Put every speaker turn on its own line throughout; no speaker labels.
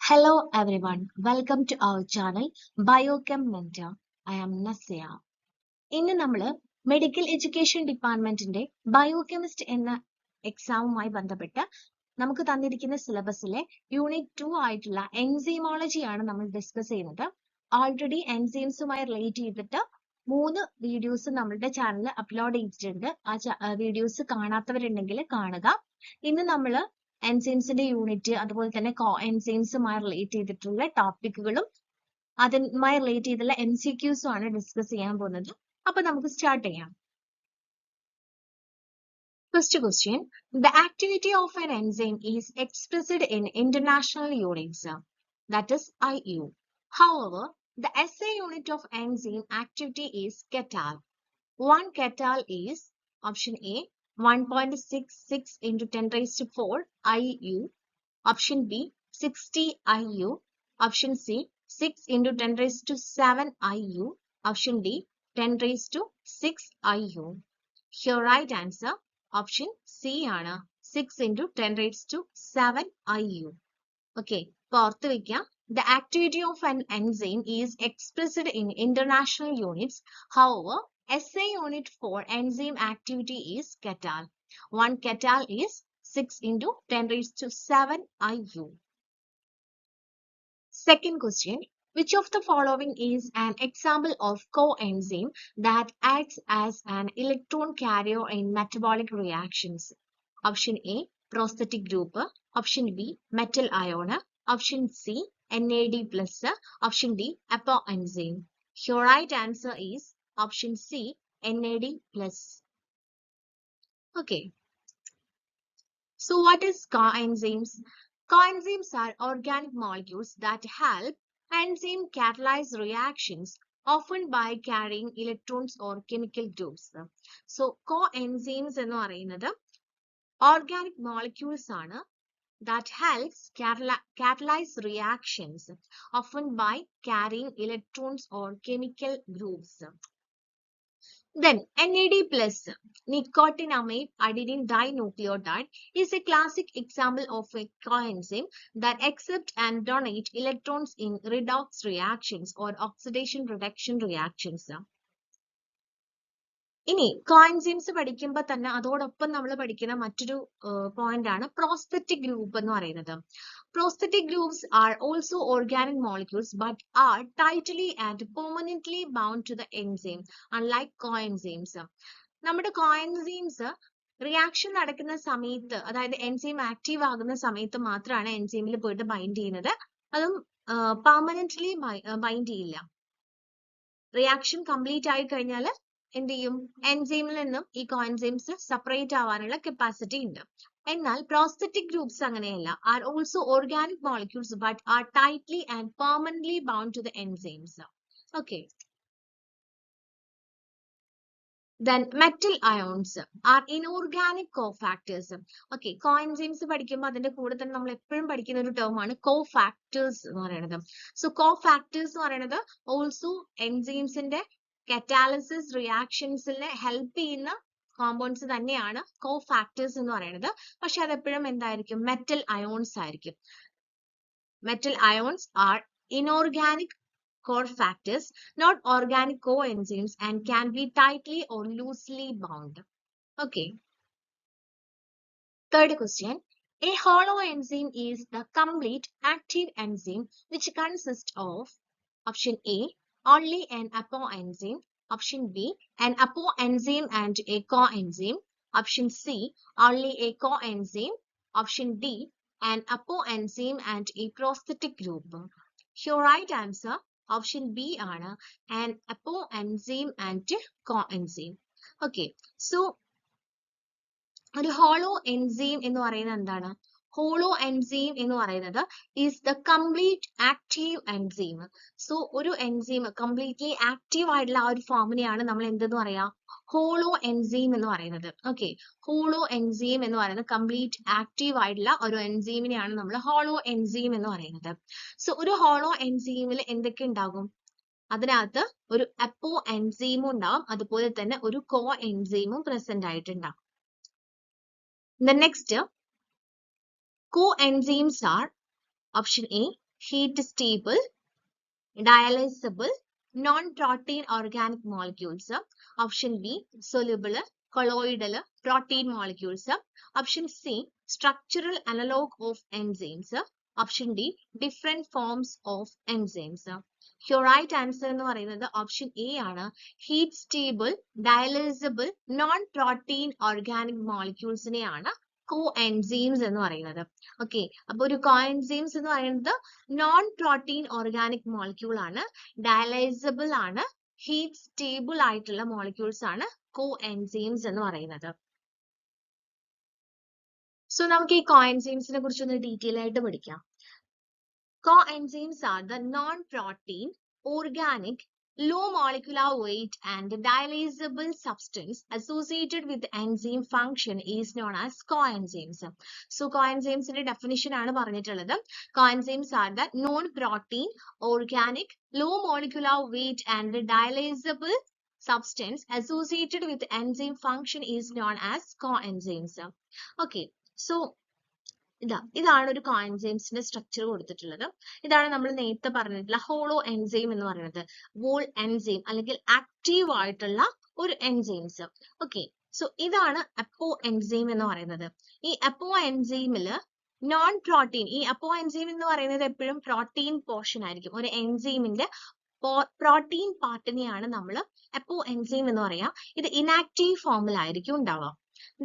Hello everyone, welcome to our channel Biochem Mentor. I am Nasya. ഇന്ന് നമ്മൾ medical education ഡിപ്പാർട്ട്മെന്റിന്റെ biochemist എന്ന എക്സാമുമായി ബന്ധപ്പെട്ട് നമുക്ക് തന്നിരിക്കുന്ന സിലബസിലെ യൂണിറ്റ് 2 ആയിട്ടുള്ള എൻസൈമോളജി ആണ് നമ്മൾ ഡിസ്കസ് ചെയ്യുന്നത്. ഓൾറെഡി എൻസൈംസുമായി റിലേറ്റ് ചെയ്തിട്ട് 3 വീഡിയോസ് നമ്മളുടെ ചാനലിൽ അപ്ലോഡ് ചെയ്തിട്ടുണ്ട്. ആ വീഡിയോസ് കാണാത്തവരുണ്ടെങ്കിൽ കാണുക. ഇന്ന് നമ്മൾ എൻസൈംസിന്റെ യൂണിറ്റ് അതുപോലെ തന്നെ എൻസൈംസുമായി റിലേറ്റ് ചെയ്തിട്ടുള്ള ടോപ്പിക്കുകളും അതുമായി റിലേറ്റ് ചെയ്തുള്ള MCQസും ആണ് ഡിസ്കസ് ചെയ്യാൻ പോകുന്നത്. അപ്പൊ നമുക്ക് സ്റ്റാർട്ട് ചെയ്യാം. First question, the activity of an enzyme is expressed in international units, that is IU. However, the SI unit of enzyme activity is ketal. One ketal is option A 1.66 into 10 raised to 4 IU, option B 60 IU, option C 6 into 10 raised to 7 IU, option D 10 raised to 6 IU. Your right answer option C ആണ് 6 into 10 raised to 7 IU. Okay, ഓർത്ത് വെക്കുക. The activity of an enzyme is expressed in international units. However, SI unit for enzyme activity is ketal. One ketal is 6 into 10 raised to 7 IU. Second question, which of the following is an example of coenzyme that acts as an electron carrier in metabolic reactions? Option A, prosthetic group. Option B, metal ion. Option C, NAD+. Option D, apoenzyme. Your right answer is option C, NAD+. Okay. So what is coenzymes? Coenzymes are organic molecules that help enzyme catalyze reactions, often by carrying electrons or chemical groups. So coenzymes എന്ന് പറയുന്നത് organic molecules ആണ് that helps catalyze reactions, often by carrying electrons or chemical groups. Then NAD+, nicotinamide adenine dinucleotide, is a classic example of a coenzyme that accepts and donates electrons in redox reactions or oxidation reduction reactions. ഇനി coenzymes പഠിക്കുമ്പോൾ തന്നെ അതോടൊപ്പം നമ്മൾ പഠിക്കുന്ന മറ്റൊരു point ആണ് prosthetic group എന്ന് പറയുന്നത്. Prosthetic groups are also organic molecules but are tightly and permanently bound to the enzyme unlike coenzymes. നമ്മുടെ കോഎൻസൈംസ് റിയാക്ഷൻ നടക്കുന്ന സമയത്ത്, അതായത് എൻസൈം ആക്റ്റീവ് ആകുന്ന സമയത്ത് മാത്രമാണ് എൻസൈമിൽ പോയിട്ട് ബൈൻഡ് ചെയ്യുന്നത്. അതും പെർമനന്റ്ലി ബൈൻഡ് ചെയ്യില്ല. റിയാക്ഷൻ കംപ്ലീറ്റ് ആയി കഴിഞ്ഞാൽ എന്ത് ചെയ്യും? എൻസൈമിൽ നിന്നും ഈ കോഎൻസൈംസ് സെപ്പറേറ്റ് ആവാനുള്ള കപ്പാസിറ്റി ഉണ്ട്. എന്നാൽ പ്രോസ്തെറ്റിക് ഗ്രൂപ്പ്സ് അങ്ങനെയല്ല. Are also organic molecules but are tightly and permanently bound to the enzymes. Okay. Then metal ions are inorganic cofactors. Okay, coenzymes പഠിക്കുമ്പോൾ അതിന്റെ കൂടെ തന്നെ നമ്മൾ എപ്പോഴും പഠിക്കുന്ന ഒരു ടേം ആണ് cofactors എന്ന് പറയുന്നത്. So cofactors എന്ന് പറയുന്നത് ഓൾസോ എൻസൈംസിന്റെ കറ്റാലിസിസ് റിയാക്ഷൻസിനെ ഹെൽപ്പ് ചെയ്യുന്ന കോമ്പൗണ്ട്സ് തന്നെയാണ് കോഫാക്ടേഴ്സ് എന്ന് പറയുന്നത്. പക്ഷെ അത് എപ്പോഴും എന്തായിരിക്കും? മെറ്റൽ അയോൺസ് ആയിരിക്കും. Metal ions are inorganic cofactors, not organic coenzymes, and can be tightly or loosely bound. Okay. Third question. A holoenzyme is the complete active enzyme which consists of option A, only an apoenzyme, option B, an apoenzyme and a coenzyme, option C, only a coenzyme, option D, an apoenzyme and a prosthetic group. Your right answer option B ആണ്, an apoenzyme and coenzyme. Okay, so ഒരു hollow enzyme എന്ന് പറയുന്നത് എന്താണ്? Hollow enzyme എന്ന് പറയുന്നത് is the complete active enzyme. So ഒരു enzyme completely active ആയിട്ടുള്ള ആ ഒരു ഫോമിനെയാണ് നമ്മൾ എന്തെന്ന് പറയാ? ഹോളോ എൻസൈം എന്ന് പറയുന്നത്. ഓക്കെ, ഹോളോ എൻസൈം എന്ന് പറയുന്നത് കംപ്ലീറ്റ് ആക്റ്റീവ് ആയിട്ടുള്ള ഒരു എൻസൈമിനെയാണ് നമ്മൾ ഹോളോ എൻസൈം എന്ന് പറയുന്നത്. സോ ഒരു ഹോളോ എൻസൈമിൽ എന്തൊക്കെ ഉണ്ടാകും? അതിനകത്ത് ഒരു അപ്പോ എൻസൈമും ഉണ്ടാവും, അതുപോലെ തന്നെ ഒരു കോ എൻസൈമും പ്രസന്റ് ആയിട്ടുണ്ടാവും. The next coenzymes are option A, heat stable, dialyzable, non-protein organic molecules. Option B, soluble, colloidal protein molecules. Option C, structural analog of enzymes. Option D, different forms of enzymes. Your right answer എന്ന് പറയുന്നത് option A ആണ്. Heat stable, dialysable, non protein organic മോളിക്യൂൾസിനെയാണ് coenzymes എന്ന് പറയുന്നത്. Okay, അപ്പൊ ഒരു കോ enzymes എന്ന് പറയുന്നത് നോൺ പ്രോട്ടീൻ ഓർഗാനിക് മോളിക്യൂൾ ആണ്, ഡയലൈസബിൾ ആണ്, ഹീറ്റ് സ്റ്റേബിൾ ആയിട്ടുള്ള മോളിക്യൂൾസ് ആണ് കോ എൻസൈംസ് എന്ന് പറയുന്നത്. സോ നമുക്ക് ഈ കോ എൻസൈംസിനെ കുറിച്ചൊന്ന് ഡീറ്റെയിൽ ആയിട്ട് പഠിക്കാം. Coenzymes are the non-protein, organic, low molecular weight and dialyzable substance associated with the enzyme function is known as coenzymes. So coenzymes ന്റെ definition ആണ് പറഞ്ഞിട്ടുള്ളത്. Coenzymes are the non-protein, organic, low molecular weight and dialyzable substance associated with the enzyme function is known as coenzymes. Okay, so ഇതാണ് ഒരു കോഎൻസൈംസിന്റെ structure കൊടുത്തിട്ടുള്ളത്. ഇതാണ് നമ്മൾ നേരത്തെ പറഞ്ഞിട്ടുള്ള ഹോളോ എൻസൈം എന്ന് പറയുന്നത്. വോൾ എൻസൈം അല്ലെങ്കിൽ ആക്റ്റീവ് ആയിട്ടുള്ള ഒരു എൻസൈംസ്. ഓക്കെ, സോ ഇതാണ് അപ്പോ എൻസൈം എന്ന് പറയുന്നത്. ഈ അപ്പോ എൻസൈമില് നോൺ പ്രോട്ടീൻ, ഈ അപ്പോ എൻസൈം എന്ന് പറയുന്നത് എപ്പോഴും പ്രോട്ടീൻ പോർഷൻ ആയിരിക്കും. ഒരു എൻസൈമിന്റെ പ്രോട്ടീൻ പാർട്ടിനെയാണ് നമ്മൾ അപ്പോ എൻസൈം എന്ന് പറയാ. ഇത് ഇനാക്റ്റീവ് ഫോമിലായിരിക്കും ഉണ്ടാവുക.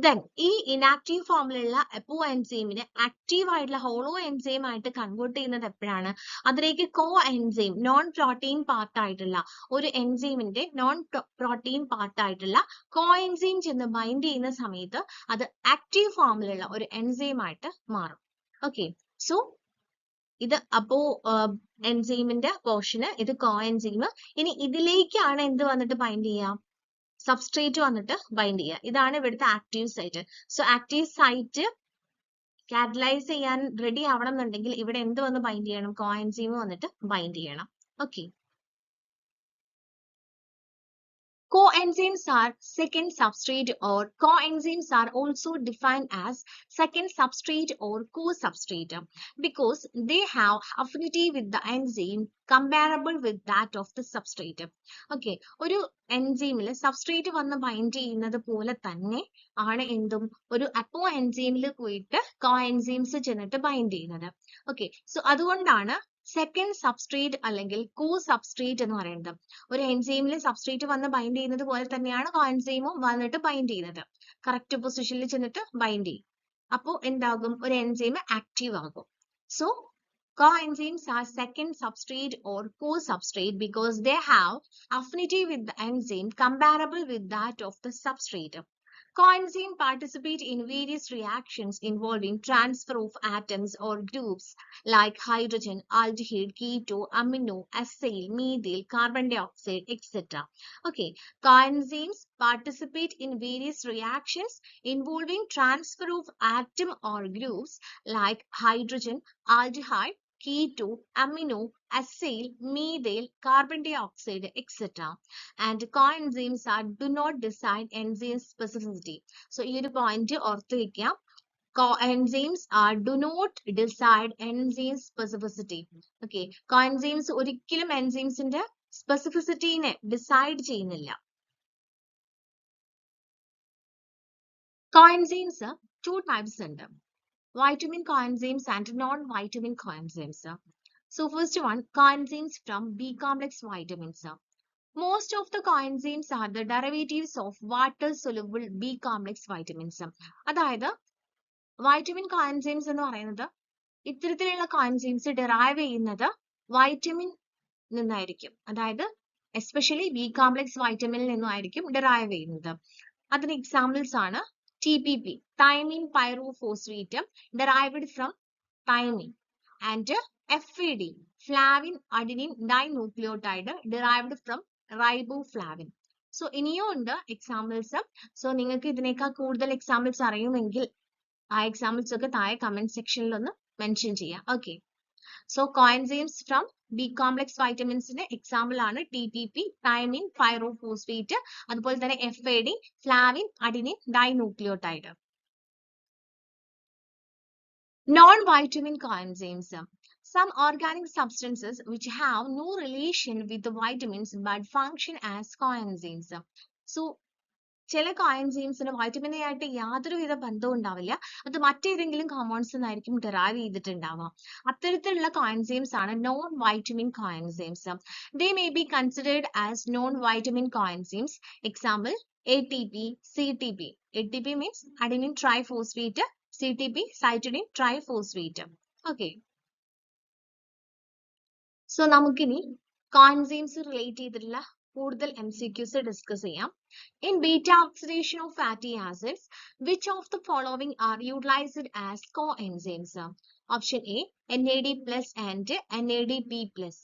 Then ഈ ഇനാക്റ്റീവ് ഫോമിലുള്ള അപ്പോ എൻസൈമിനെ ആക്റ്റീവ് ആയിട്ടുള്ള ഹോളോ എൻസൈം ആയിട്ട് കൺവേർട്ട് ചെയ്യുന്നത് എപ്പോഴാണ്? അതിലേക്ക് കോ എൻസൈം, നോൺ പ്രോട്ടീൻ പാർട്ട് ആയിട്ടുള്ള ഒരു എൻസൈമിന്റെ നോൺ പ്രോട്ടീൻ പാർട്ട് ആയിട്ടുള്ള കോ എൻസൈം ചെന്ന് ബൈൻഡ് ചെയ്യുന്ന സമയത്ത് അത് ആക്റ്റീവ് ഫോമിലുള്ള ഒരു എൻസൈം ആയിട്ട് മാറും. ഓക്കെ, സോ ഇത് അപ്പോ എൻസൈമിന്റെ പോർഷന്, ഇത് കോ എൻസൈം. ഇനി ഇതിലേക്കാണ് എന്ത് വന്നിട്ട് ബൈൻഡ് ചെയ്യാം? സബ്സ്ട്രേറ്റ് വന്നിട്ട് ബൈൻഡ് ചെയ്യുക. ഇതാണ് ഇവിടുത്തെ active site. So active site catalyse ചെയ്യാൻ റെഡി ആവണം എന്നുണ്ടെങ്കിൽ ഇവിടെ എന്ത് വന്ന് ബൈൻഡ് ചെയ്യണം? കോഎൻസൈം വന്നിട്ട് ബൈൻഡ് ചെയ്യണം. Okay, coenzymes are second substrate or coenzymes are also defined as second substrate or co-substrate because they have affinity with the enzyme comparable with that of the substrate. Okay, ഒരു എൻസൈമില് substrate വന്ന് bind ചെയ്യുന്നത് പോലെ തന്നെ ആണ് എന്തും ഒരു അപ്പോ എൻസൈമിൽ പോയിട്ട് കോ എൻസൈംസ് ചെന്നിട്ട് ബൈൻഡ് ചെയ്യുന്നത്. ഓക്കെ, സോ അതുകൊണ്ടാണ് സെക്കൻഡ് സബ്സ്ട്രേറ്റ് അല്ലെങ്കിൽ കോ സബ്സ്ട്രേറ്റ് എന്ന് പറയുന്നത്. ഒരു എൻസൈമിൽ സബ്സ്ട്രേറ്റ് വന്ന് ബൈൻഡ് ചെയ്യുന്നത് പോലെ തന്നെയാണ് കോഎൻസൈമും വന്നിട്ട് ബൈൻഡ് ചെയ്യുന്നത്. കറക്റ്റ് പൊസിഷനിൽ ചെന്നിട്ട് ബൈൻഡ് ചെയ്യും. അപ്പോൾ എന്താകും? ഒരു എൻസൈം ആക്റ്റീവ് ആകും. So coenzymes are second substrate or co-substrate because they have affinity with the enzyme comparable with that of the substrate. Coenzymes participate in various reactions involving transfer of atoms or groups like hydrogen, aldehyde, keto, amino, acyl, methyl, carbon dioxide, etc. Okay, coenzymes participate in various reactions involving transfer of atom or groups like hydrogen, aldehyde, keto, amino, acyl, methyl, carbon dioxide, etc. And coenzymes do not decide enzyme specificity. So ഈ ഒരു point ഓർത്ത് വെക്കാം. Coenzymes do not decide enzyme specificity. Okay, coenzymes ഒരിക്കലും എൻസൈംസിന്റെ സ്പെസിഫിസിറ്റിനെ decide ചെയ്യുന്നില്ല. Coenzymes two types ഉണ്ട്. Vitamin coenzymes and non-vitamin coenzymes. So first one, coenzymes from B-complex vitamins. Most of the coenzymes are the derivatives of water-soluble B-complex vitamins. അതായത് vitamin coenzymes എന്ന് പറയുന്നത് ഇത്തരത്തിലുള്ള coenzymes derive ചെയ്യുന്നത് vitamin നിന്നായിരിക്കും. അതായത് especially B-complex vitamin നിന്നായിരിക്കും derive ചെയ്യുന്നത്. അതിന് എക്സാമ്പിൾസ് ആണ് TPP, thymine pyrophosphate, derived from thymine, and FAD, flavin adenine dinucleotide, derived from riboflavin. So ഇനിയും ഉണ്ട് എക്സാമ്പിൾസ്. സോ നിങ്ങൾക്ക് ഇതിനേക്കാൾ കൂടുതൽ എക്സാമ്പിൾസ് അറിയുമെങ്കിൽ ആ എക്സാമ്പിൾസ് ഒക്കെ താഴെ കമന്റ് സെക്ഷനിൽ ഒന്ന് മെൻഷൻ ചെയ്യാം. Okay, so coenzymes from B-complex vitaminsന്റെ എക്സാമ്പിൾ ആണ് TPP, thymine pyrophosphate, അതുപോലെ തന്നെ FAD, flavin adenine dinucleotide. Non-vitamin coenzymes. Some organic substances which have no relation with the vitamins but function as coenzymes. So, ചില കോഎൻസൈംസിന് vitamin A ആയിട്ട് യാതൊരുവിധ ബന്ധവും ഉണ്ടാവില്ല. അത് മറ്റേതെങ്കിലും കോമ്പൗണ്ട്സ് നിന്നായിരിക്കും ഡെറൈവ് ചെയ്തിട്ടുണ്ടാവുക. അത്തരത്തിലുള്ള കോഎൻസൈംസ് ആണ് non vitamin coenzymes. They may be considered as non vitamin coenzymes. Example ATP, CTP. ATP means adenine triphosphate, CTP cytidine triphosphate. Okay. So നമുക്കിനി കോഎൻസൈംസ് റിലേറ്റ് ചെയ്തിട്ടുള്ള കൂടുതൽ MCQs ഡിസ്കസ് ചെയ്യാം. In beta oxidation of fatty acids, which of the following are utilized as coenzymes? Option A, NAD plus and NADP plus.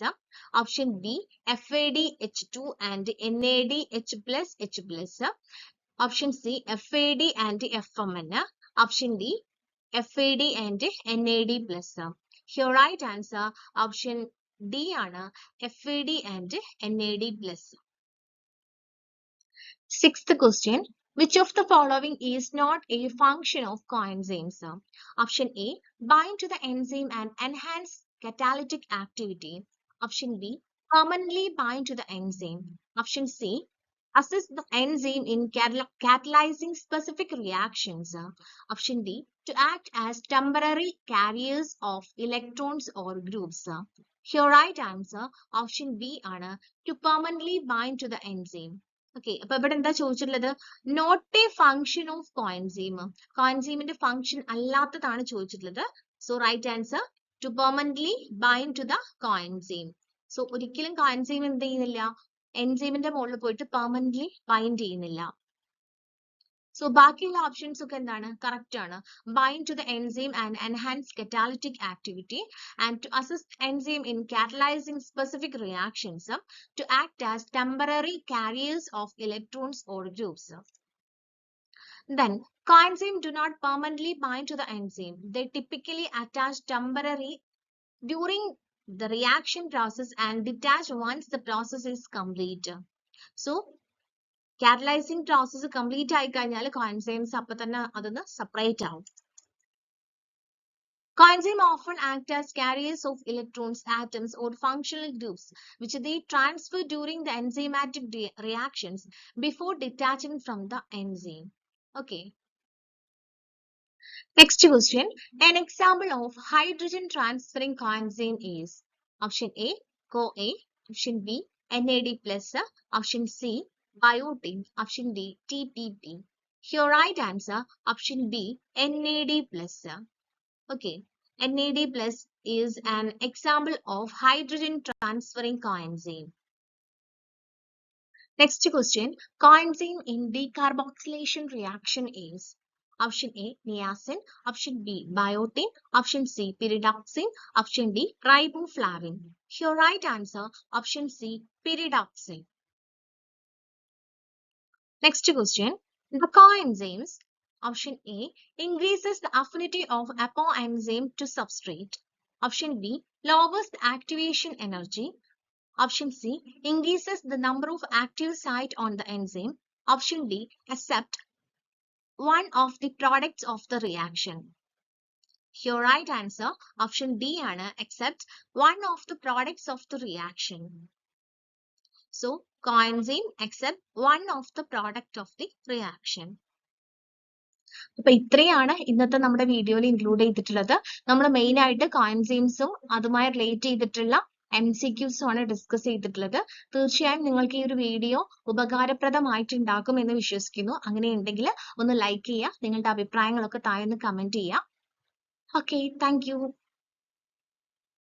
Option B, FADH2 and NADH plus H plus. Option C, FAD and FMN. Option D, FAD and NAD plus. Your right answer, option D ആണ് FAD and NAD plus. Sixth question. Which of the following is not a function of coenzymes? Option A, bind to the enzyme and enhance catalytic activity. Option B, permanently bind to the enzyme. Option C, assist the enzyme in catalyzing specific reactions. Option D, to act as temporary carriers of electrons or groups. Your right answer, option B ആണ് to permanently bind to the enzyme. Okay, അപ്പൊ ഇവിടെ എന്താ ചോദിച്ചിട്ടുള്ളത്? Not a function of coenzyme. കോഎൻസൈമിന്റെ function അല്ലാത്തതാണ് ചോദിച്ചിട്ടുള്ളത്. So right answer to permanently bind to the coenzyme. So ഒരിക്കലും coenzyme എന്ത് ചെയ്യുന്നില്ല? എൻസൈമിന്റെ മുകളിൽ പോയിട്ട് പെർമനന്റ്ലി ബൈൻഡ് ചെയ്യുന്നില്ല. സോ ബാക്കിയുള്ള ഓപ്ഷൻസ് ഒക്കെ എന്താണ്? കറക്റ്റ് ആണ്. Bind to the enzyme and enhance catalytic activity and to assist enzyme in catalyzing specific reactions, to act as temporary carriers of electrons or groups. Then, coenzymes do not permanently bind to the enzyme. They typically attach temporarily during the reaction process and detach once the process is complete. So, catalyzing process complete ആയി കഴിഞ്ഞാൽ coenzymes അപ്പൊ തന്നെ അതൊന്ന് separate ആവും. Coenzymes often act as carriers of electrons, atoms, or functional groups, which they transfer during the enzymatic reactions before detaching from the enzyme. Okay. Next question. An example of hydrogen transferring coenzyme is option A, CoA, option B, NAD plus, option C, biotin, option D, TPP. Your right answer, option B, NAD plus. Okay, NAD plus is an example of hydrogen transferring coenzyme. Next question. Coenzyme in decarboxylation reaction is option A, niacin, option B, biotin, option C, pyridoxine, option D, riboflavin. Your right answer, option C, pyridoxine. Next question. The coenzymes, option A, increases the affinity of apoenzyme to substrate. Option B, lowers the activation energy. Option C, increases the number of active site on the enzyme. Option D, accept one of the products of the reaction. Your right answer, option D ആണ് accept one of the products of the reaction. So, coenzyme accept one of the product of the reaction. അപ്പൊ ഇത്രയാണ് ഇന്നത്തെ നമ്മുടെ വീഡിയോയിൽ include ചെയ്തിട്ടുള്ളത്. നമ്മൾ main ആയിട്ട് കോഎൻസൈംസും അതുമായി റിലേറ്റ് ചെയ്തിട്ടുള്ള MCQs ആണ് ഡിസ്കസ് ചെയ്തിട്ടുള്ളത്. തീർച്ചയായും നിങ്ങൾക്ക് ഈ ഒരു വീഡിയോ ഉപകാരപ്രദമായിട്ടുണ്ടാകും എന്ന് വിശ്വസിക്കുന്നു. അങ്ങനെയുണ്ടെങ്കിൽ ഒന്ന് ലൈക്ക് ചെയ്യുക, നിങ്ങളുടെ അഭിപ്രായങ്ങളൊക്കെ താഴെ ഒന്ന് കമന്റ് ചെയ്യുക. Okay, thank you.